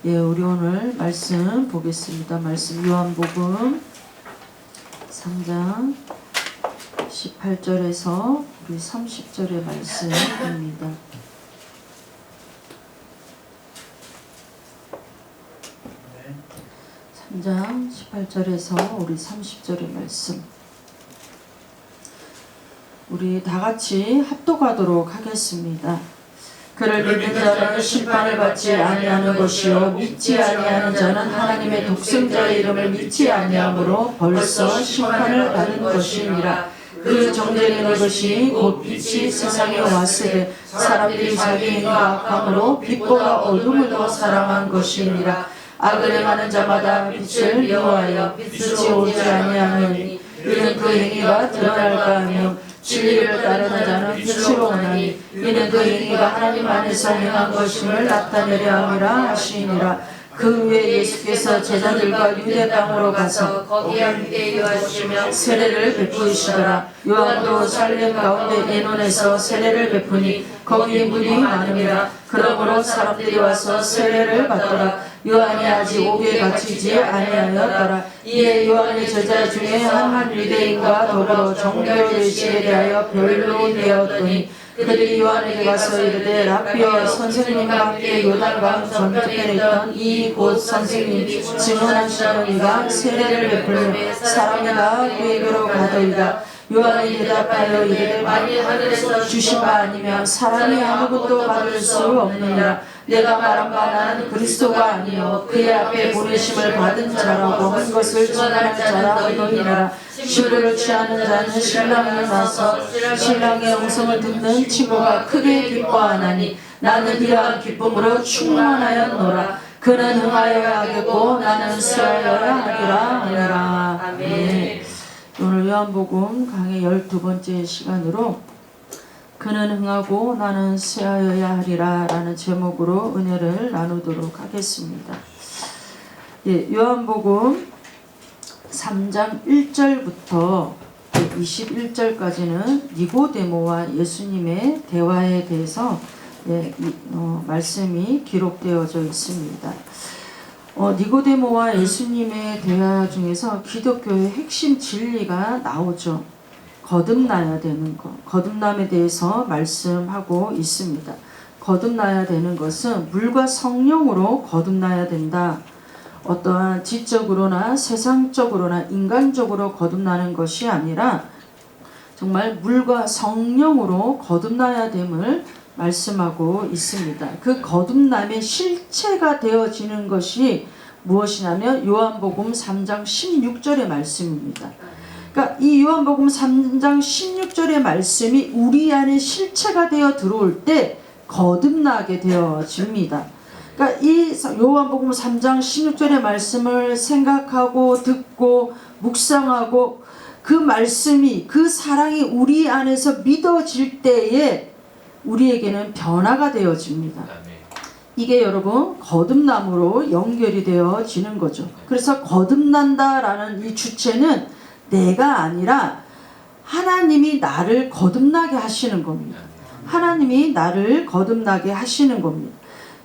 예, 우리 오늘 말씀 보겠습니다. 말씀 요한복음 3장 18절에서 우리 30절의 말씀입니다. 네. 3장 18절에서 우리 30절의 말씀. 우리 다 같이 합독하도록 하겠습니다. 그를 믿는 자는 심판을 받지 아니하는 것이요 믿지 아니하는 자는 하나님의 독생자의 이름을 믿지 아니하므로 벌써 심판을 받은 것이니라. 그 정죄되는 것이 곧 빛이 세상에 왔으되 사람들이 자기 행위가 악함으로 빛보다 어둠을 더 사랑한 것이니라. 악을 행하는 자마다 빛을 미워하여 빛이 오지 아니하느니 이는 그 행위가 드러날까 하며 진리를 따르는 자는 빛으로 오나니 이는 그 행위가 하나님 안에서 행한 것임을 나타내려 함이라 하시니라. 그 후에 예수께서 제자들과 유대 땅으로 가서 거기 함께 유하시며 세례를 베푸시더라. 요한도 살렘 가운데 에논에서 세례를 베푸니 거기 문이 많음이라. 그러므로 사람들이 와서 세례를 받더라. 요한이 아직 옥에 갇히지 아니하였더라. 이에 요한의 제자 중에 한 유대인과 더불어 정결례식에 대하여 변론되었더니 그들이 요한에게 가서 이르되 랍비여 선생님과 함께 요단강 전편에 있던 이 곧 선생님 증언하시는 이가 세례를 베풀며 사람이 다 그에게로 가더이다. 요한이 대답하여 이르되 만일 하늘에서 주신 바 아니면 사람이 아무것도 받을 수 없느니라. 내가 말한 바 나는 그리스도가 아니요 그의 앞에 보내심을 받은 자라고 한 것을 증언할 자라 너희라. 시부를 취하는 자는 신랑을 나서 신랑의 음성을 듣는 친구가 크게 기뻐하나니 나는 이러한 기쁨으로 충만하였노라. 그는 흥하여야 하겠고 나는 쇠하여야 하리라 하니라. 아멘. 오늘 요한복음 강의 12번째 시간으로 그는 흥하고 나는 쇠하여야 하리라 라는 제목으로 은혜를 나누도록 하겠습니다. 예, 요한복음 3장 1절부터 21절까지는 니고데모와 예수님의 대화에 대해서 말씀이 기록되어져 있습니다. 니고데모와 예수님의 대화 중에서 기독교의 핵심 진리가 나오죠. 거듭나야 되는 것, 거듭남에 대해서 말씀하고 있습니다. 거듭나야 되는 것은 물과 성령으로 거듭나야 된다. 어떠한 지적으로나 세상적으로나 인간적으로 거듭나는 것이 아니라 정말 물과 성령으로 거듭나야 됨을 말씀하고 있습니다. 그 거듭남의 실체가 되어지는 것이 무엇이냐면 요한복음 3장 16절의 말씀입니다. 그러니까 이 요한복음 3장 16절의 말씀이 우리 안에 실체가 되어 들어올 때 거듭나게 되어집니다. 그러니까 이 요한복음 3장 16절의 말씀을 생각하고 듣고 묵상하고 그 말씀이 그 사랑이 우리 안에서 믿어질 때에 우리에게는 변화가 되어집니다. 이게 여러분 거듭남으로 연결이 되어지는 거죠. 그래서 거듭난다라는 이 주체는 내가 아니라 하나님이 나를 거듭나게 하시는 겁니다. 하나님이 나를 거듭나게 하시는 겁니다.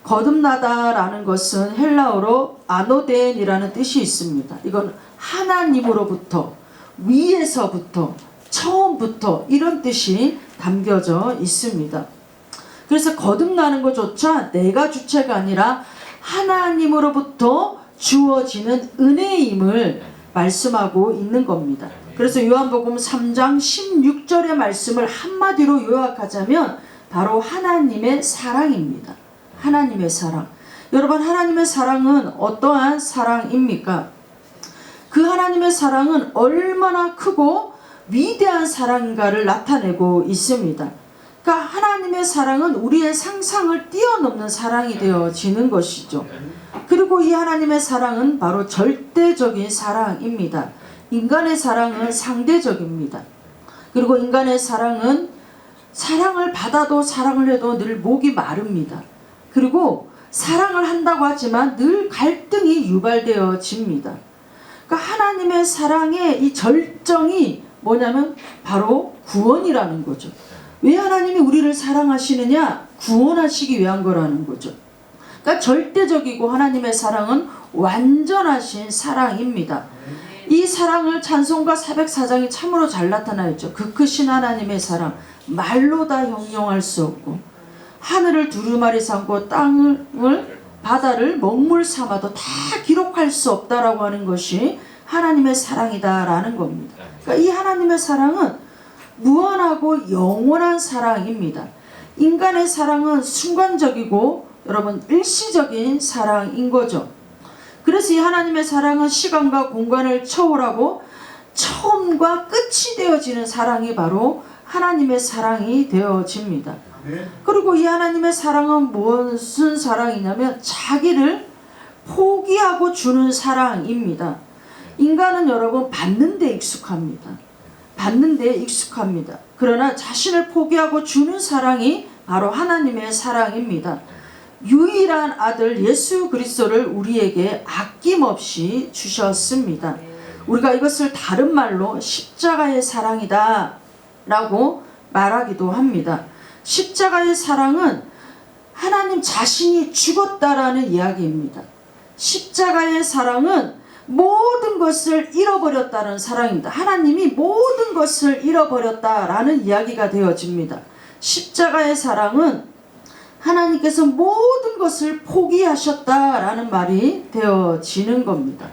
거듭나다라는 것은 헬라어로 아노덴이라는 뜻이 있습니다. 이건 하나님으로부터, 위에서부터, 처음부터 이런 뜻이 담겨져 있습니다. 그래서 거듭나는 것조차 내가 주체가 아니라 하나님으로부터 주어지는 은혜임을 말씀하고 있는 겁니다. 그래서 요한복음 3장 16절의 말씀을 한마디로 요약하자면 바로 하나님의 사랑입니다. 하나님의 사랑. 여러분, 하나님의 사랑은 어떠한 사랑입니까? 그 하나님의 사랑은 얼마나 크고 위대한 사랑인가를 나타내고 있습니다. 그러니까 하나님의 사랑은 우리의 상상을 뛰어넘는 사랑이 되어지는 것이죠. 그리고 이 하나님의 사랑은 바로 절대적인 사랑입니다. 인간의 사랑은 상대적입니다. 그리고 인간의 사랑은 사랑을 받아도 사랑을 해도 늘 목이 마릅니다. 그리고 사랑을 한다고 하지만 늘 갈등이 유발되어집니다. 그러니까 하나님의 사랑의 이 절정이 뭐냐면 바로 구원이라는 거죠. 왜 하나님이 우리를 사랑하시느냐? 구원하시기 위한 거라는 거죠. 그러니까 절대적이고 하나님의 사랑은 완전하신 사랑입니다. 이 사랑을 찬송가 404장이 참으로 잘 나타나 있죠. 그 크신 하나님의 사랑 말로 다 형용할 수 없고 하늘을 두루마리 삼고 땅을 바다를 먹물 삼아도 다 기록할 수 없다라고 하는 것이 하나님의 사랑이다라는 겁니다. 그러니까 이 하나님의 사랑은 무한하고 영원한 사랑입니다. 인간의 사랑은 순간적이고 여러분 일시적인 사랑인 거죠. 그래서 이 하나님의 사랑은 시간과 공간을 초월하고 처음과 끝이 되어지는 사랑이 바로 하나님의 사랑이 되어집니다. 그리고 이 하나님의 사랑은 무슨 사랑이냐면 자기를 포기하고 주는 사랑입니다. 인간은 여러분 받는 데 익숙합니다. 받는 데 익숙합니다. 그러나 자신을 포기하고 주는 사랑이 바로 하나님의 사랑입니다. 유일한 아들 예수 그리스도를 우리에게 아낌없이 주셨습니다. 우리가 이것을 다른 말로 십자가의 사랑이다 라고 말하기도 합니다. 십자가의 사랑은 하나님 자신이 죽었다라는 이야기입니다. 십자가의 사랑은 모든 것을 잃어버렸다는 사랑입니다. 하나님이 모든 것을 잃어버렸다라는 이야기가 되어집니다. 십자가의 사랑은 하나님께서 모든 것을 포기하셨다라는 말이 되어지는 겁니다.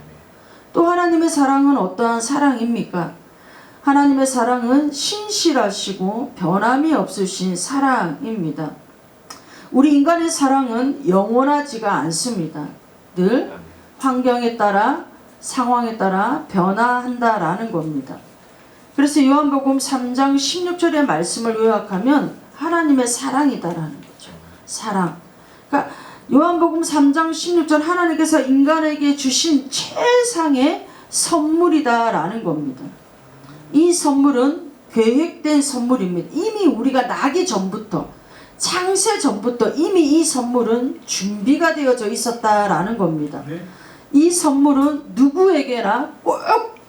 또 하나님의 사랑은 어떠한 사랑입니까? 하나님의 사랑은 신실하시고 변함이 없으신 사랑입니다. 우리 인간의 사랑은 영원하지가 않습니다. 늘 환경에 따라 상황에 따라 변화한다라는 겁니다. 그래서 요한복음 3장 16절의 말씀을 요약하면 하나님의 사랑이다라는 거죠. 사랑. 그러니까 요한복음 3장 16절 하나님께서 인간에게 주신 최상의 선물이다라는 겁니다. 이 선물은 계획된 선물입니다. 이미 우리가 나기 전부터 창세 전부터 이미 이 선물은 준비가 되어져 있었다라는 겁니다. 이 선물은 누구에게나 꼭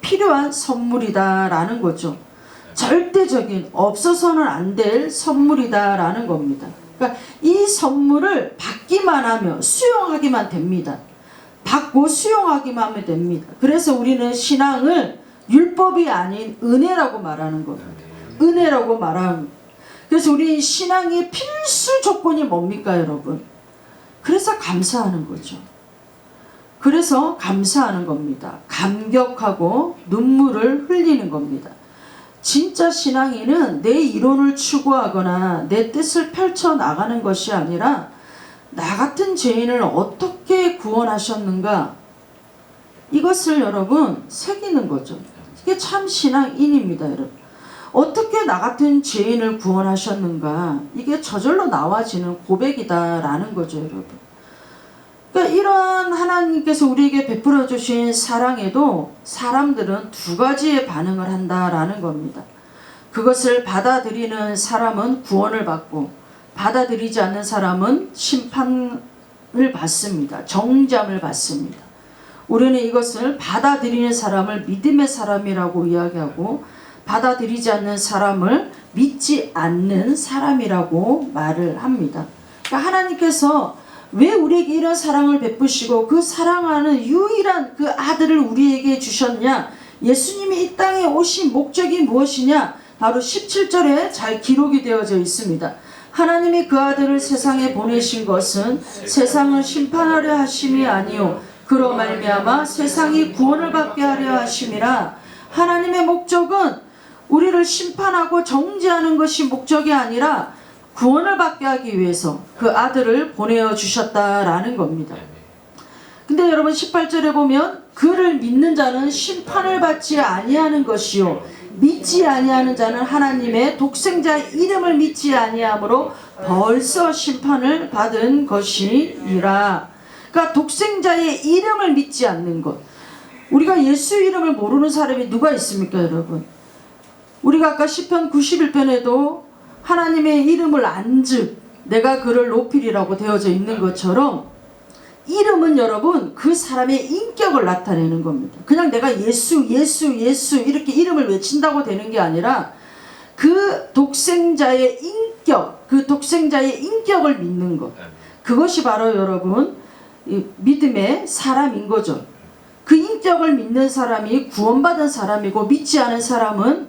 필요한 선물이다라는 거죠. 절대적인 없어서는 안 될 선물이다라는 겁니다. 그러니까 이 선물을 받기만 하면 수용하기만 됩니다. 받고 수용하기만 하면 됩니다. 그래서 우리는 신앙을 율법이 아닌 은혜라고 말하는 겁니다. 은혜라고 말하는 겁니다. 그래서 우리 신앙의 필수 조건이 뭡니까 여러분? 그래서 감사하는 거죠. 그래서 감사하는 겁니다. 감격하고 눈물을 흘리는 겁니다. 진짜 신앙인은 내 이론을 추구하거나 내 뜻을 펼쳐나가는 것이 아니라 나 같은 죄인을 어떻게 구원하셨는가 이것을 여러분 새기는 거죠. 이게 참 신앙인입니다. 여러분. 어떻게 나 같은 죄인을 구원하셨는가 이게 저절로 나와지는 고백이다라는 거죠. 여러분. 그러니까 이런 하나님께서 우리에게 베풀어 주신 사랑에도 사람들은 두 가지의 반응을 한다라는 겁니다. 그것을 받아들이는 사람은 구원을 받고 받아들이지 않는 사람은 심판을 받습니다. 정죄함을 받습니다. 우리는 이것을 받아들이는 사람을 믿음의 사람이라고 이야기하고 받아들이지 않는 사람을 믿지 않는 사람이라고 말을 합니다. 그러니까 하나님께서 왜 우리에게 이런 사랑을 베푸시고 그 사랑하는 유일한 그 아들을 우리에게 주셨냐? 예수님이 이 땅에 오신 목적이 무엇이냐? 바로 17절에 잘 기록이 되어져 있습니다. 하나님이 그 아들을 세상에 보내신 것은 세상을 심판하려 하심이 아니요 그로 말미암아 세상이 구원을 받게 하려 하심이라. 하나님의 목적은 우리를 심판하고 정죄하는 것이 목적이 아니라 구원을 받게 하기 위해서 그 아들을 보내어 주셨다라는 겁니다. 근데 여러분 18절에 보면 그를 믿는 자는 심판을 받지 아니하는 것이요 믿지 아니하는 자는 하나님의 독생자의 이름을 믿지 아니하므로 벌써 심판을 받은 것이니라. 그러니까 독생자의 이름을 믿지 않는 것. 우리가 예수 이름을 모르는 사람이 누가 있습니까 여러분? 우리가 아까 시편 91편에도 하나님의 이름을 안즉 내가 그를 높이리라고 되어져 있는 것처럼 이름은 여러분 그 사람의 인격을 나타내는 겁니다. 그냥 내가 예수 이렇게 이름을 외친다고 되는 게 아니라 그 독생자의 인격, 그 독생자의 인격을 믿는 것. 그것이 바로 여러분 이 믿음의 사람인 거죠. 그 인격을 믿는 사람이 구원받은 사람이고 믿지 않은 사람은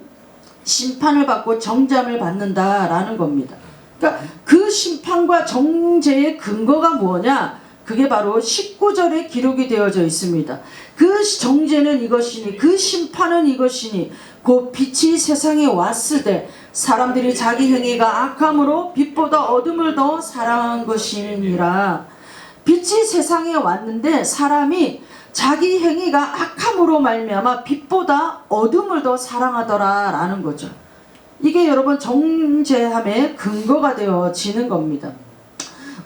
심판을 받고 정죄함을 받는다라는 겁니다. 그러니까 그 심판과 정죄의 근거가 뭐냐? 그게 바로 19절에 기록이 되어져 있습니다. 그 정죄는 이것이니 그 심판은 이것이니 곧 빛이 세상에 왔을 때 사람들이 자기 행위가 악함으로 빛보다 어둠을 더 사랑한 것이니라. 빛이 세상에 왔는데 사람이 자기 행위가 악함으로 말미암아 빛보다 어둠을 더 사랑하더라라는 거죠. 이게 여러분 정죄함의 근거가 되어지는 겁니다.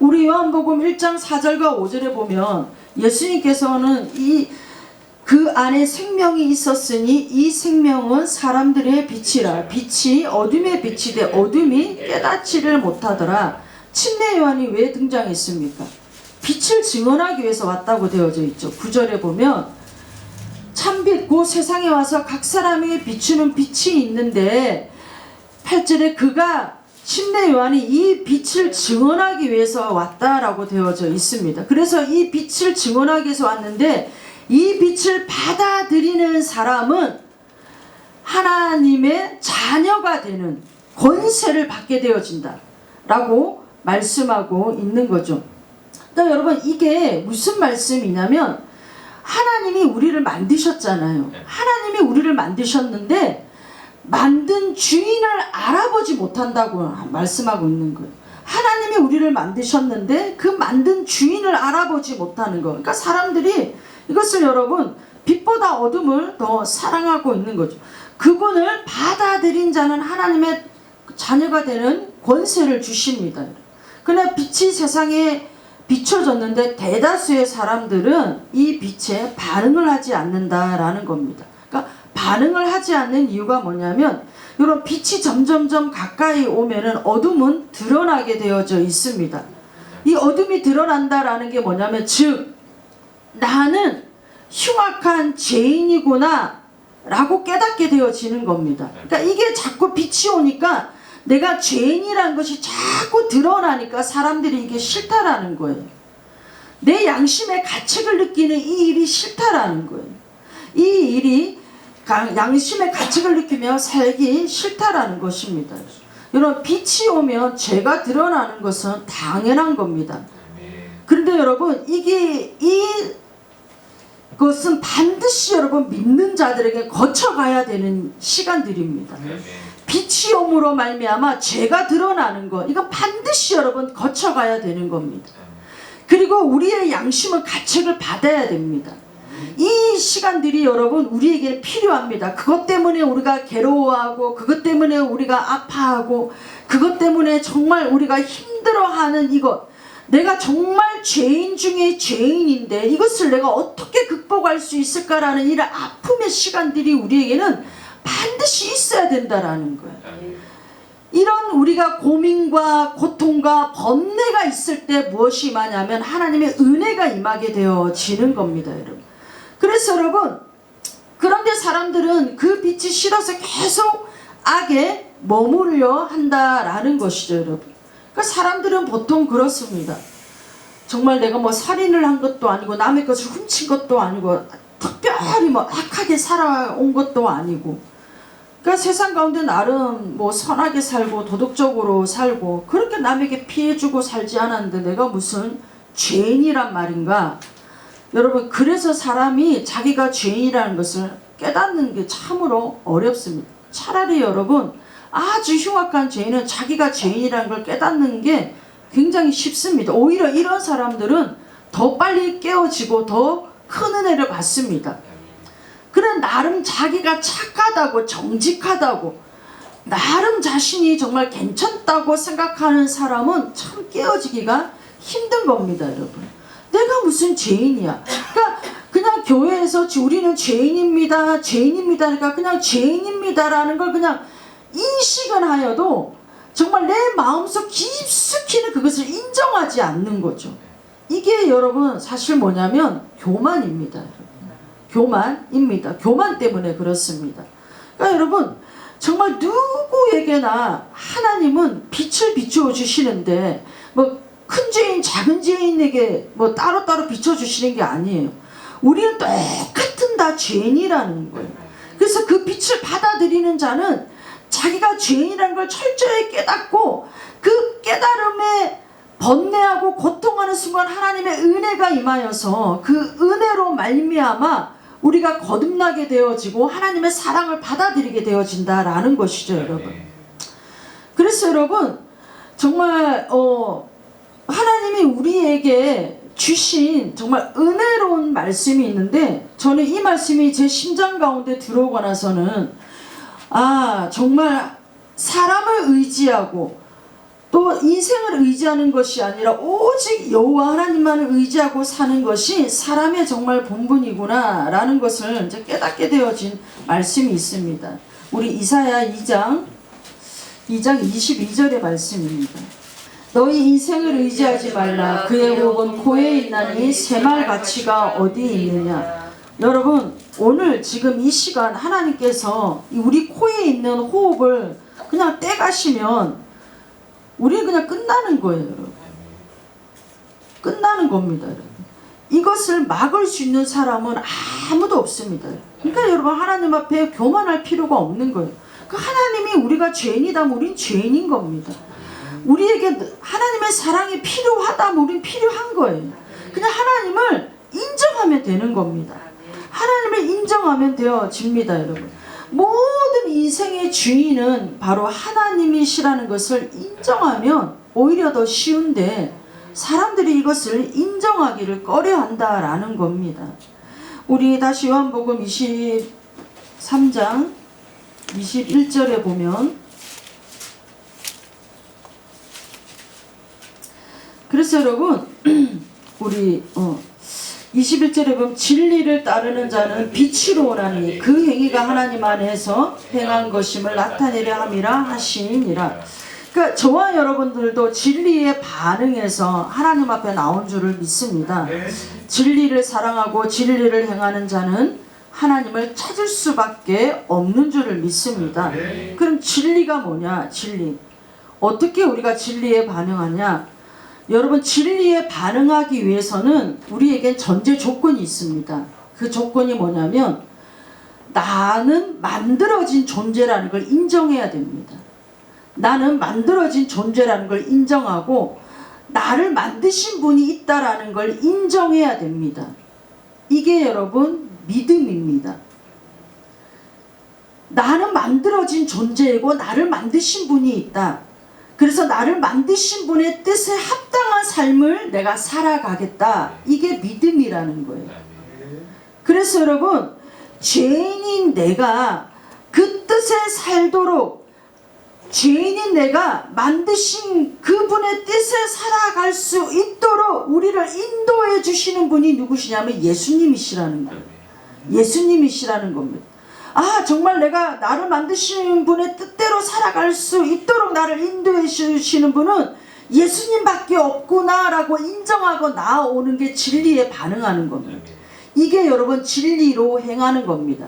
우리 요한복음 1장 4절과 5절에 보면 예수님께서는 그 안에 생명이 있었으니 이 생명은 사람들의 빛이라. 빛이 어둠의 빛이 돼 어둠이 깨닫지를 못하더라. 침례 요한이 왜 등장했습니까? 빛을 증언하기 위해서 왔다고 되어져 있죠. 9절에 보면 참빛 곧 세상에 와서 각 사람에게 비추는 빛이 있는데 8절에 그가 침례 요한이 이 빛을 증언하기 위해서 왔다라고 되어져 있습니다. 그래서 이 빛을 증언하기 위해서 왔는데 이 빛을 받아들이는 사람은 하나님의 자녀가 되는 권세를 받게 되어진다 라고 말씀하고 있는 거죠. 그러니까 여러분 이게 무슨 말씀이냐면 하나님이 우리를 만드셨잖아요. 하나님이 우리를 만드셨는데 만든 주인을 알아보지 못한다고 말씀하고 있는 거예요. 하나님이 우리를 만드셨는데 그 만든 주인을 알아보지 못하는 거. 그러니까 사람들이 이것을 여러분 빛보다 어둠을 더 사랑하고 있는 거죠. 그분을 받아들인 자는 하나님의 자녀가 되는 권세를 주십니다. 그러나 빛이 세상에 비춰졌는데 대다수의 사람들은 이 빛에 반응을 하지 않는다라는 겁니다. 그러니까 반응을 하지 않는 이유가 뭐냐면 이런 빛이 점점점 가까이 오면은 어둠은 드러나게 되어져 있습니다. 이 어둠이 드러난다라는 게 뭐냐면 즉 나는 흉악한 죄인이구나 라고 깨닫게 되어지는 겁니다. 그러니까 이게 자꾸 빛이 오니까 내가 죄인이라는 것이 자꾸 드러나니까 사람들이 이게 싫다라는 거예요. 내 양심의 가책을 느끼는 이 일이 싫다라는 거예요. 이 일이 양심의 가책을 느끼며 살기 싫다라는 것입니다. 여러분 빛이 오면 죄가 드러나는 것은 당연한 겁니다. 그런데 여러분 이것은 반드시 여러분 믿는 자들에게 거쳐가야 되는 시간들입니다. 빛이 옴으로 말미암아 죄가 드러나는 것 이건 반드시 여러분 거쳐가야 되는 겁니다. 그리고 우리의 양심은 가책을 받아야 됩니다. 이 시간들이 여러분 우리에게 필요합니다. 그것 때문에 우리가 괴로워하고 그것 때문에 우리가 아파하고 그것 때문에 정말 우리가 힘들어하는 이것 내가 정말 죄인 중에 죄인인데 이것을 내가 어떻게 극복할 수 있을까라는 이런 아픔의 시간들이 우리에게는 반드시 있어야 된다라는 거예요. 이런 우리가 고민과 고통과 번뇌가 있을 때 무엇이 임하냐면 하나님의 은혜가 임하게 되어지는 겁니다. 여러분. 그래서 여러분 그런데 사람들은 그 빛이 싫어서 계속 악에 머무르려 한다라는 것이죠. 여러분. 그러니까 사람들은 보통 그렇습니다. 정말 내가 뭐 살인을 한 것도 아니고 남의 것을 훔친 것도 아니고 특별히 뭐 악하게 살아온 것도 아니고 그러니까 세상 가운데 나름 뭐 선하게 살고 도덕적으로 살고 그렇게 남에게 피해주고 살지 않았는데 내가 무슨 죄인이란 말인가. 여러분 그래서 사람이 자기가 죄인이라는 것을 깨닫는 게 참으로 어렵습니다. 차라리 여러분 아주 흉악한 죄인은 자기가 죄인이라는 걸 깨닫는 게 굉장히 쉽습니다. 오히려 이런 사람들은 더 빨리 깨어지고 더 큰 은혜를 받습니다. 그런 나름 자기가 착하다고 정직하다고 나름 자신이 정말 괜찮다고 생각하는 사람은 참 깨어지기가 힘든 겁니다. 여러분 내가 무슨 죄인이야. 그러니까 그냥 교회에서 우리는 죄인입니다 죄인입니다 그러니까 그냥 죄인입니다라는 걸 그냥 인식은 하여도 정말 내 마음속 깊숙이는 그것을 인정하지 않는 거죠. 이게 여러분 사실 뭐냐면 교만입니다. 여러분. 교만입니다. 교만 때문에 그렇습니다. 그러니까 여러분 정말 누구에게나 하나님은 빛을 비추어 주시는데 뭐 큰 죄인 작은 죄인에게 뭐 따로따로 비춰주시는 게 아니에요. 우리는 똑같은 다 죄인이라는 거예요. 그래서 그 빛을 받아들이는 자는 자기가 죄인이라는 걸 철저히 깨닫고 그 깨달음에 번뇌하고 고통하는 순간 하나님의 은혜가 임하여서 그 은혜로 말미암아 우리가 거듭나게 되어지고 하나님의 사랑을 받아들이게 되어진다라는 것이죠, 여러분. 그래서 여러분 정말 하나님이 우리에게 주신 정말 은혜로운 말씀이 있는데, 저는 이 말씀이 제 심장 가운데 들어오고 나서는 정말 사람을 의지하고 또 인생을 의지하는 것이 아니라 오직 여호와 하나님만을 의지하고 사는 것이 사람의 정말 본분이구나 라는 것을 이제 깨닫게 되어진 말씀이 있습니다. 우리 이사야 2장 22절의 말씀입니다. 너희 인생을 의지하지 말라. 그의 호흡은 코에 있나니 새말 가치가 어디에 있느냐. 여러분 오늘 지금 이 시간 하나님께서 우리 코에 있는 호흡을 그냥 떼가시면 우리는 그냥 끝나는 거예요, 여러분. 끝나는 겁니다, 여러분. 이것을 막을 수 있는 사람은 아무도 없습니다. 그러니까 여러분 하나님 앞에 교만할 필요가 없는 거예요. 그 하나님이 우리가 죄인이다면 우린 죄인인 겁니다. 우리에게 하나님의 사랑이 필요하다면 우린 필요한 거예요. 그냥 하나님을 인정하면 되는 겁니다. 하나님을 인정하면 되어집니다, 여러분. 모든 인생의 주인은 바로 하나님이시라는 것을 인정하면 오히려 더 쉬운데 사람들이 이것을 인정하기를 꺼려한다라는 겁니다. 우리 다시 요한복음 23장 21절에 보면, 그래서 여러분 우리 21절에 보면 진리를 따르는 자는 빛으로 오나니 그 행위가 하나님 안에서 행한 것임을 나타내려 함이라 하시니라. 그러니까 저와 여러분들도 진리에 반응해서 하나님 앞에 나온 줄을 믿습니다. 진리를 사랑하고 진리를 행하는 자는 하나님을 찾을 수밖에 없는 줄을 믿습니다. 그럼 진리가 뭐냐? 진리. 어떻게 우리가 진리에 반응하냐? 여러분 진리에 반응하기 위해서는 우리에겐 전제 조건이 있습니다. 그 조건이 뭐냐면 나는 만들어진 존재라는 걸 인정해야 됩니다. 나는 만들어진 존재라는 걸 인정하고 나를 만드신 분이 있다라는 걸 인정해야 됩니다. 이게 여러분 믿음입니다. 나는 만들어진 존재이고 나를 만드신 분이 있다. 그래서 나를 만드신 분의 뜻에 합당한 삶을 내가 살아가겠다. 이게 믿음이라는 거예요. 그래서 여러분 죄인인 내가 그 뜻에 살도록, 죄인인 내가 만드신 그분의 뜻에 살아갈 수 있도록 우리를 인도해 주시는 분이 누구시냐면 예수님이시라는 거예요. 예수님이시라는 겁니다. 정말 내가 나를 만드신 분의 뜻대로 살아갈 수 있도록 나를 인도해 주시는 분은 예수님밖에 없구나 라고 인정하고 나아오는 게 진리에 반응하는 겁니다. 이게 여러분 진리로 행하는 겁니다.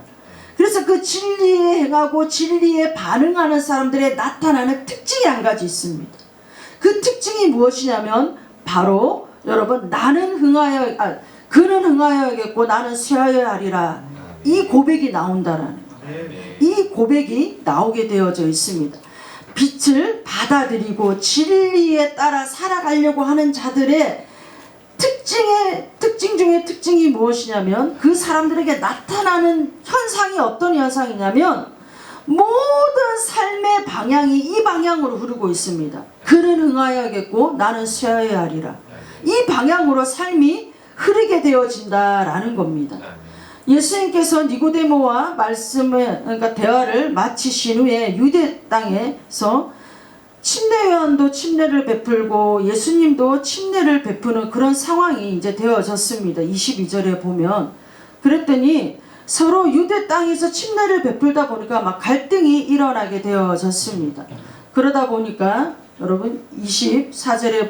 그래서 그 진리에 행하고 진리에 반응하는 사람들의 나타나는 특징이 한 가지 있습니다. 그 특징이 무엇이냐면 바로 여러분 그는 흥하여야겠고 나는 쇠하여야 하리라. 이 고백이 나온다라는 거예요. 이 고백이 나오게 되어져 있습니다. 빛을 받아들이고 진리에 따라 살아가려고 하는 자들의 특징 중에 특징이 무엇이냐면 그 사람들에게 나타나는 현상이 어떤 현상이냐면 모든 삶의 방향이 이 방향으로 흐르고 있습니다. 그는 흥하여야겠고 나는 쇠하여야 하리라. 이 방향으로 삶이 흐르게 되어진다라는 겁니다. 예수님께서 니고데모와 그러니까 대화를 마치신 후에 유대 땅에서 침례 요한도 침례를 베풀고 예수님도 침례를 베푸는 그런 상황이 이제 되어졌습니다. 22절에 보면. 그랬더니 서로 유대 땅에서 침례를 베풀다 보니까 막 갈등이 일어나게 되어졌습니다. 그러다 보니까 여러분 25절에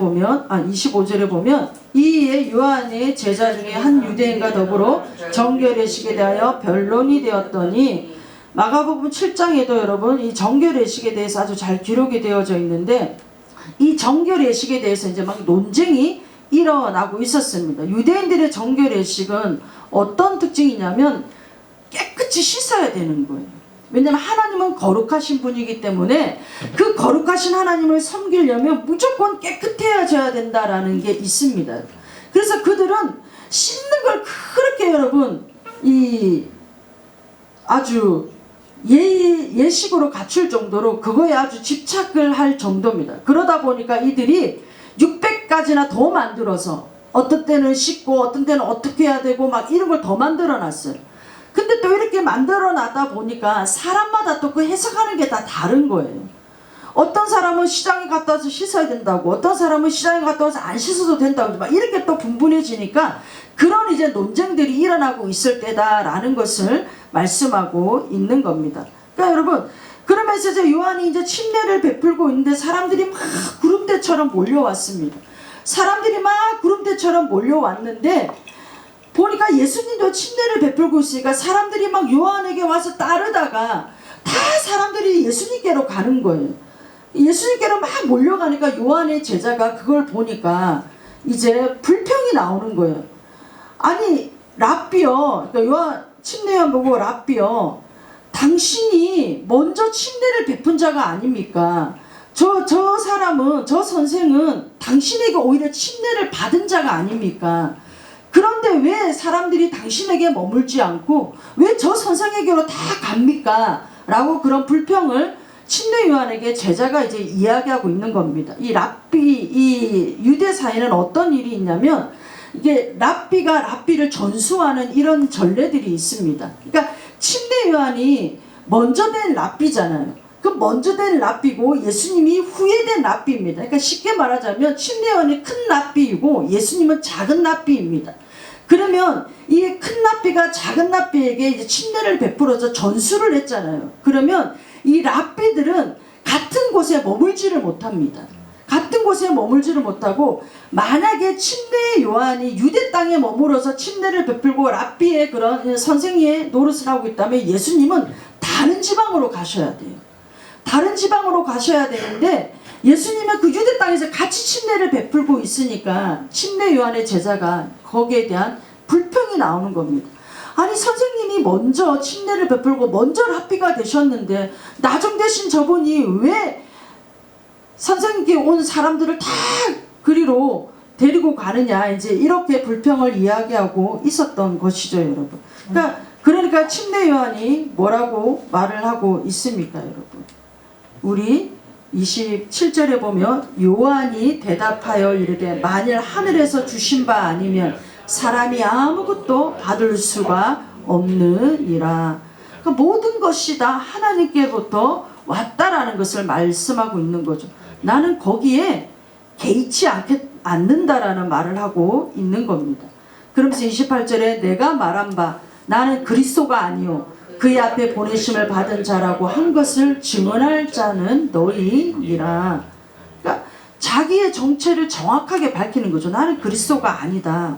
보면 이에 요한의 제자 중에 한 유대인과 더불어 정결의식에 대하여 변론이 되었더니, 마가복음 7장에도 여러분 이 정결의식에 대해서 아주 잘 기록이 되어져 있는데 이 정결 예식에 대해서 이제 막 논쟁이 일어나고 있었습니다. 유대인들의 정결 예식은 어떤 특징이냐면 깨끗이 씻어야 되는 거예요. 왜냐하면 하나님은 거룩하신 분이기 때문에 그 거룩하신 하나님을 섬기려면 무조건 깨끗해져야 된다라는 게 있습니다. 그래서 그들은 씻는 걸 그렇게 여러분 아주 예식으로 갖출 정도로 그거에 아주 집착을 할 정도입니다. 그러다 보니까 이들이 600가지나 더 만들어서 어떤 때는 씻고 어떤 때는 어떻게 해야 되고 막 이런 걸 더 만들어 놨어요. 근데 또 이렇게 만들어 놨다 보니까 사람마다 또 그 해석하는 게 다 다른 거예요. 어떤 사람은 시장에 갔다 와서 씻어야 된다고, 어떤 사람은 시장에 갔다 와서 안 씻어도 된다고, 막 이렇게 또 분분해지니까 그런 이제 논쟁들이 일어나고 있을 때다라는 것을 말씀하고 있는 겁니다. 그러니까 여러분, 그러면서 이제 요한이 이제 침례를 베풀고 있는데 사람들이 막 구름대처럼 몰려왔습니다. 사람들이 막 구름대처럼 몰려왔는데 보니까 예수님도 침례를 베풀고 있으니까 사람들이 막 요한에게 와서 따르다가 다 사람들이 예수님께로 가는 거예요. 예수님께로 막 몰려가니까 요한의 제자가 그걸 보니까 이제 불평이 나오는 거예요. 아니 랍비요, 그러니까 요한 침례요한 보고 랍비요, 당신이 먼저 침례를 베푼 자가 아닙니까? 저 사람은, 저 선생은 당신에게 오히려 침례를 받은 자가 아닙니까? 그런데 왜 사람들이 당신에게 머물지 않고 왜 저 선생에게로 다 갑니까? 라고 그런 불평을 침례 요한에게 제자가 이제 이야기하고 있는 겁니다. 이 유대 사회는 어떤 일이 있냐면 이게 랍비가 랍비를 전수하는 이런 전례들이 있습니다. 그러니까 침례 요한이 먼저 된 랍비잖아요. 그 먼저 된 랍비고 예수님이 후에 된 랍비입니다. 그러니까 쉽게 말하자면 침례 요한이 큰 랍비이고 예수님은 작은 랍비입니다. 그러면 이 큰 랍비가 작은 랍비에게 이제 침례를 베풀어서 전수를 했잖아요. 그러면 이 랍비들은 같은 곳에 머물지를 못합니다. 같은 곳에 머물지를 못하고 만약에 침례 요한이 유대 땅에 머물어서 침례를 베풀고 랍비의 그런 선생의 노릇을 하고 있다면 예수님은 다른 지방으로 가셔야 돼요. 다른 지방으로 가셔야 되는데 예수님은 그 유대 땅에서 같이 침례를 베풀고 있으니까 침례 요한의 제자가 거기에 대한 불평이 나오는 겁니다. 아니 선생님이 먼저 침례를 베풀고 먼저 랍비가 되셨는데 나중 되신 저분이 왜 선생님께 온 사람들을 다 그리로 데리고 가느냐, 이제 이렇게 불평을 이야기하고 있었던 것이죠, 여러분. 그러니까 침례 요한이 뭐라고 말을 하고 있습니까, 여러분? 우리 27절에 보면 요한이 대답하여 이르되 만일 하늘에서 주신 바 아니면 사람이 아무것도 받을 수가 없느니라. 그러니까 모든 것이 다 하나님께로부터 왔다라는 것을 말씀하고 있는 거죠. 나는 거기에 개의치 않는다라는 말을 하고 있는 겁니다. 그러면서 28절에 내가 말한 바 나는 그리스도가 아니요 그의 앞에 보내심을 받은 자라고 한 것을 증언할 자는 너희니라. 그러니까 자기의 정체를 정확하게 밝히는 거죠. 나는 그리스도가 아니다.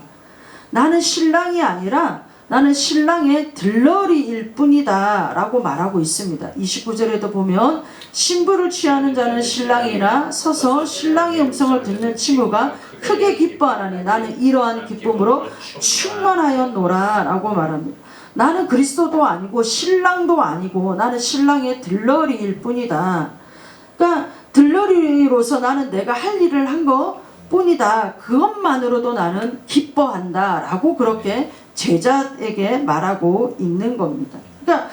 나는 신랑이 아니라 나는 신랑의 들러리일 뿐이다 라고 말하고 있습니다. 29절에도 보면 신부를 취하는 자는 신랑이나 서서 신랑의 음성을 듣는 친구가 크게 기뻐하나니 나는 이러한 기쁨으로 충만하였노라 라고 말합니다. 나는 그리스도도 아니고 신랑도 아니고 나는 신랑의 들러리일 뿐이다. 그러니까 들러리로서 나는 내가 할 일을 한 것 뿐이다. 그것만으로도 나는 기뻐한다 라고 그렇게 제자에게 말하고 있는 겁니다. 그러니까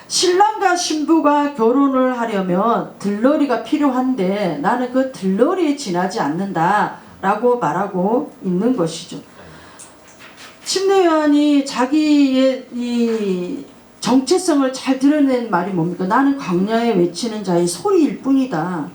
신랑과 신부가 결혼을 하려면 들러리가 필요한데 나는 그 들러리에 지나지 않는다 라고 말하고 있는 것이죠. 침례 요한이 자기의 이 정체성을 잘 드러낸 말이 뭡니까? 나는 광야에 외치는 자의 소리일 뿐이다.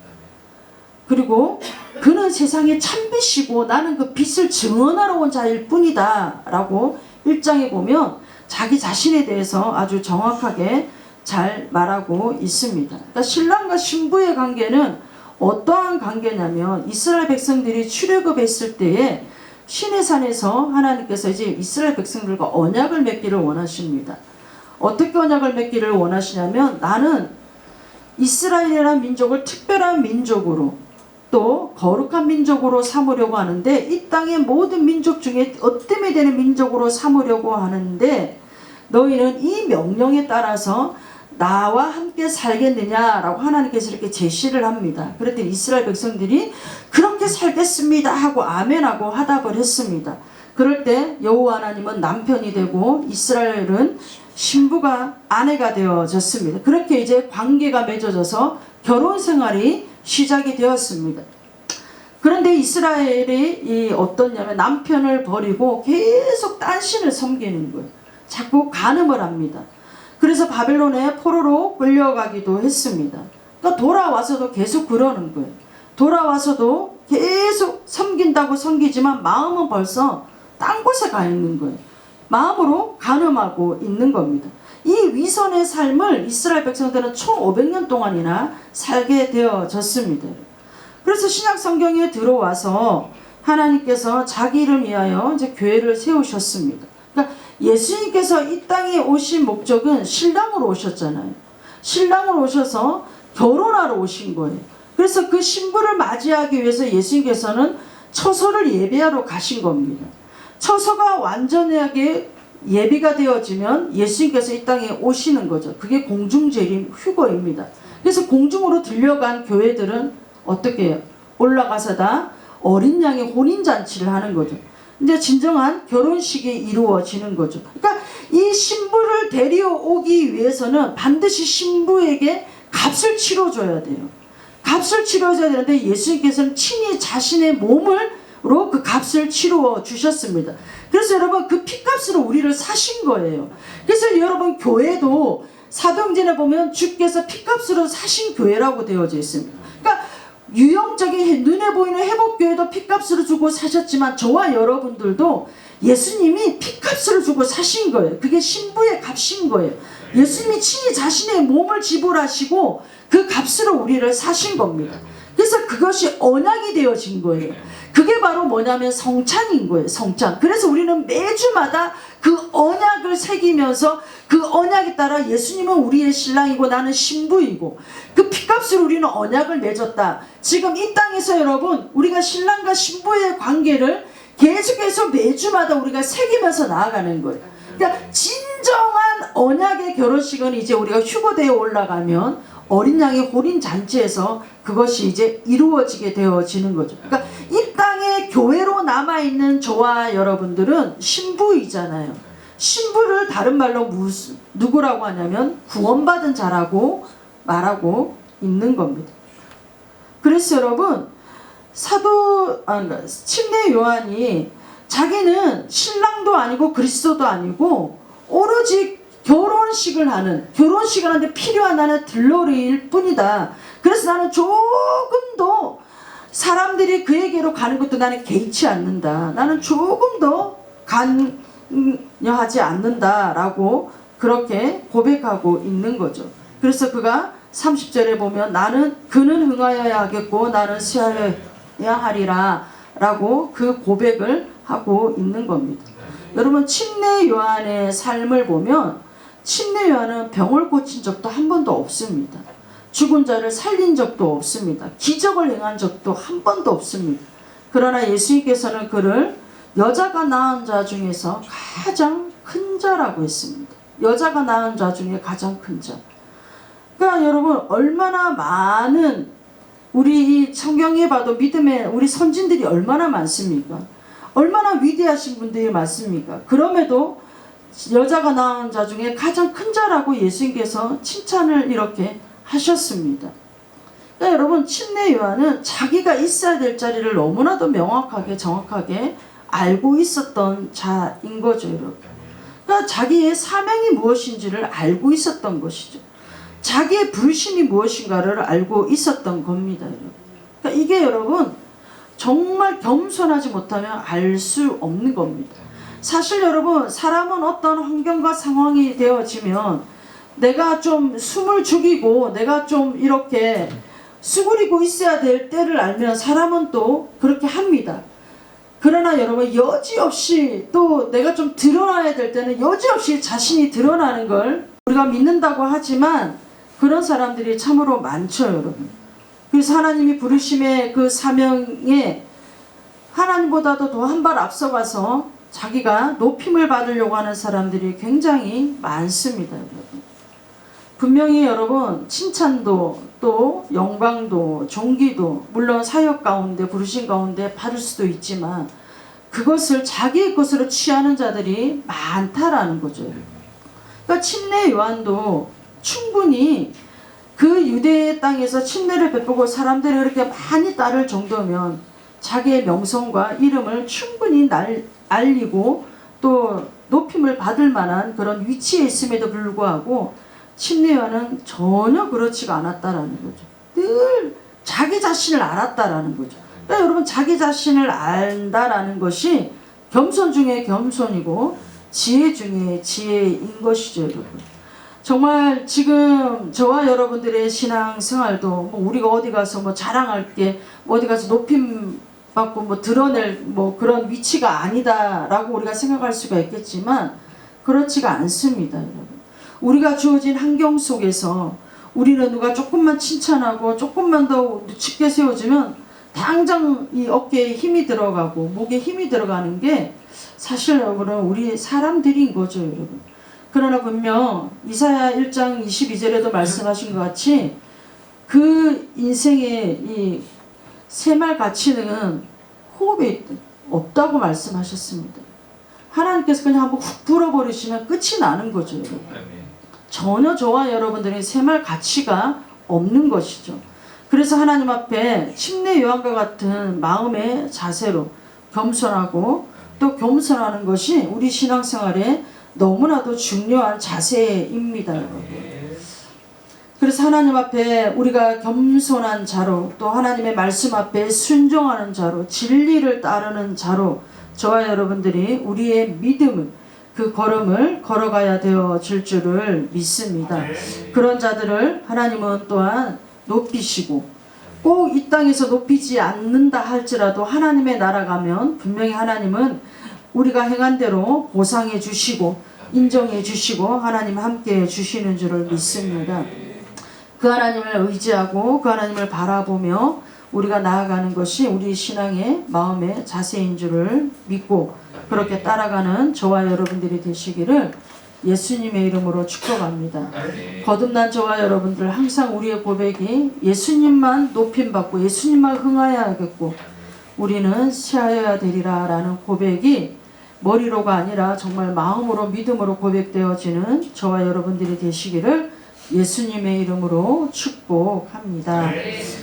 그리고 그는 세상의 참빛이고 나는 그 빛을 증언하러 온 자일 뿐이다 라고 1장에 보면 자기 자신에 대해서 아주 정확하게 잘 말하고 있습니다. 그러니까 신랑과 신부의 관계는 어떠한 관계냐면 이스라엘 백성들이 출애굽했을 때에 시내산에서 하나님께서 이제 이스라엘 백성들과 언약을 맺기를 원하십니다. 어떻게 언약을 맺기를 원하시냐면 나는 이스라엘이라는 민족을 특별한 민족으로 또 거룩한 민족으로 삼으려고 하는데, 이 땅의 모든 민족 중에 어뜸이 되는 민족으로 삼으려고 하는데, 너희는 이 명령에 따라서 나와 함께 살겠느냐라고 하나님께서 이렇게 제시를 합니다. 그랬더니 이스라엘 백성들이 그렇게 살겠습니다 하고 아멘하고 화답을 했습니다. 그럴 때 여호와 하나님은 남편이 되고 이스라엘은 신부가 아내가 되어졌습니다. 그렇게 이제 관계가 맺어져서 결혼 생활이 시작이 되었습니다. 그런데 이스라엘이 어떻냐면 남편을 버리고 계속 딴 신을 섬기는 거예요. 자꾸 간음을 합니다. 그래서 바벨론에 포로로 끌려가기도 했습니다. 그러니까 돌아와서도 계속 그러는 거예요. 돌아와서도 계속 섬긴다고 섬기지만 마음은 벌써 딴 곳에 가 있는 거예요. 마음으로 간음하고 있는 겁니다. 이 위선의 삶을 이스라엘 백성들은 총 500년 동안이나 살게 되어졌습니다. 그래서 신약 성경에 들어와서 하나님께서 자기를 위하여 이제 교회를 세우셨습니다. 그러니까 예수님께서 이 땅에 오신 목적은 신랑으로 오셨잖아요. 신랑으로 오셔서 결혼하러 오신 거예요. 그래서 그 신부를 맞이하기 위해서 예수님께서는 처소를 예배하러 가신 겁니다. 처소가 완전하게 예비가 되어지면 예수님께서 이 땅에 오시는 거죠. 그게 공중재림 휴거입니다. 그래서 공중으로 들려간 교회들은 어떻게 해요? 올라가서 다 어린 양의 혼인잔치를 하는 거죠. 이제 진정한 결혼식이 이루어지는 거죠. 그러니까 이 신부를 데려오기 위해서는 반드시 신부에게 값을 치러줘야 돼요. 값을 치러줘야 되는데 예수님께서는 친히 자신의 몸으로 그 값을 치루어 주셨습니다. 그래서 여러분 그 피값으로 우리를 사신 거예요. 그래서 여러분 교회도 사도행전에 보면 주께서 피값으로 사신 교회라고 되어져 있습니다. 그러니까 유형적인 눈에 보이는 회복교회도 피값으로 주고 사셨지만 저와 여러분들도 예수님이 피값을 주고 사신 거예요. 그게 신부의 값인 거예요. 예수님이 친히 자신의 몸을 지불하시고 그 값으로 우리를 사신 겁니다. 그래서 그것이 언약이 되어진 거예요. 그게 바로 뭐냐면 성찬인 거예요. 성찬. 그래서 우리는 매주마다 그 언약을 새기면서 그 언약에 따라 예수님은 우리의 신랑이고 나는 신부이고 그 피값으로 우리는 언약을 맺었다. 지금 이 땅에서 여러분 우리가 신랑과 신부의 관계를 계속해서 매주마다 우리가 새기면서 나아가는 거예요. 그러니까 진정한 언약의 결혼식은 이제 우리가 휴거되어 올라가면 어린 양의 혼인 잔치에서 그것이 이제 이루어지게 되어지는 거죠. 그러니까 이 땅에 교회로 남아있는 저와 여러분들은 신부이잖아요. 신부를 다른 말로 누구라고 하냐면 구원받은 자라고 말하고 있는 겁니다. 그래서 여러분 침례 요한이 자기는 신랑도 아니고 그리스도도 아니고 오로지 결혼식을 하는데 필요한 나는 들러리일 뿐이다. 그래서 나는 조금도 사람들이 그에게로 가는 것도 나는 개의치 않는다. 나는 조금도 관여하지 않는다라고 그렇게 고백하고 있는 거죠. 그래서 그가 30절에 보면 그는 흥하여야 하겠고 나는 쇠하여야 하리라 라고 그 고백을 하고 있는 겁니다. 여러분 침례 요한의 삶을 보면 침례 요한은 병을 고친 적도 한 번도 없습니다. 죽은 자를 살린 적도 없습니다. 기적을 행한 적도 한 번도 없습니다. 그러나 예수님께서는 그를 여자가 낳은 자 중에서 가장 큰 자라고 했습니다. 여자가 낳은 자 중에 가장 큰 자. 그러니까 여러분 얼마나 많은 우리 이 성경에 봐도 믿음의 우리 선진들이 얼마나 많습니까? 얼마나 위대하신 분들이 많습니까? 그럼에도 여자가 낳은 자 중에 가장 큰 자라고 예수님께서 칭찬을 이렇게 하셨습니다. 그러니까 여러분 침례 요한은 자기가 있어야 될 자리를 너무나도 명확하게 정확하게 알고 있었던 자인 거죠. 여러분. 그러니까 자기의 사명이 무엇인지를 알고 있었던 것이죠. 자기의 불신이 무엇인가를 알고 있었던 겁니다. 여러분. 그러니까 이게 여러분 정말 겸손하지 못하면 알 수 없는 겁니다. 사실 여러분 사람은 어떤 환경과 상황이 되어지면 내가 좀 숨을 죽이고 내가 좀 이렇게 수그리고 있어야 될 때를 알면 사람은 또 그렇게 합니다. 그러나 여러분 여지없이 또 내가 좀 드러나야 될 때는 여지없이 자신이 드러나는 걸 우리가 믿는다고 하지만 그런 사람들이 참으로 많죠. 여러분. 그래서 하나님이 부르심의 그 사명에 하나님보다도 더 한 발 앞서가서 자기가 높임을 받으려고 하는 사람들이 굉장히 많습니다. 여러분. 분명히 여러분 칭찬도 또 영광도 존귀도 물론 사역 가운데 부르심 가운데 받을 수도 있지만 그것을 자기의 것으로 취하는 자들이 많다라는 거죠. 그러니까 침례 요한도 충분히 그 유대의 땅에서 침례를 베푸고 사람들이 그렇게 많이 따를 정도면 자기의 명성과 이름을 충분히 알리고 또 높임을 받을 만한 그런 위치에 있음에도 불구하고 침례 요한은 전혀 그렇지가 않았다라는 거죠. 늘 자기 자신을 알았다라는 거죠. 그러니까 여러분 자기 자신을 안다라는 것이 겸손 중에 겸손이고 지혜 중에 지혜인 것이죠, 여러분. 정말 지금 저와 여러분들의 신앙생활도 뭐 우리가 어디 가서 뭐 자랑할 게 어디 가서 높임 받고 뭐 드러낼 뭐 그런 위치가 아니다라고 우리가 생각할 수가 있겠지만 그렇지가 않습니다, 여러분. 우리가 주어진 환경 속에서 우리는 누가 조금만 칭찬하고 조금만 더 쉽게 세워주면 당장 이 어깨에 힘이 들어가고 목에 힘이 들어가는 게 사실 여러분은 우리 사람들인 거죠, 여러분. 그러나 분명 이사야 1장 22절에도 말씀하신 것 같이 그 인생의 이 세말 가치는 호흡에 없다고 말씀하셨습니다. 하나님께서 그냥 한번 훅 불어버리시면 끝이 나는 거죠, 여러분. 전혀 저와 여러분들의 세말 가치가 없는 것이죠. 그래서 하나님 앞에 침례 요한과 같은 마음의 자세로 겸손하고 또 겸손하는 것이 우리 신앙생활에 너무나도 중요한 자세입니다, 여러분. 그래서 하나님 앞에 우리가 겸손한 자로 또 하나님의 말씀 앞에 순종하는 자로 진리를 따르는 자로 저와 여러분들이 우리의 믿음을 그 걸음을 걸어가야 되어질 줄을 믿습니다. 그런 자들을 하나님은 또한 높이시고 꼭 이 땅에서 높이지 않는다 할지라도 하나님의 나라 가면 분명히 하나님은 우리가 행한 대로 보상해 주시고 인정해 주시고 하나님 함께 해 주시는 줄을 믿습니다. 그 하나님을 의지하고 그 하나님을 바라보며 우리가 나아가는 것이 우리 신앙의 마음의 자세인 줄을 믿고 그렇게 따라가는 저와 여러분들이 되시기를 예수님의 이름으로 축복합니다. 거듭난 저와 여러분들 항상 우리의 고백이 예수님만 높임받고 예수님만 흥하여야겠고 우리는 시하여야 되리라 라는 고백이 머리로가 아니라 정말 마음으로 믿음으로 고백되어지는 저와 여러분들이 되시기를 예수님의 이름으로 축복합니다.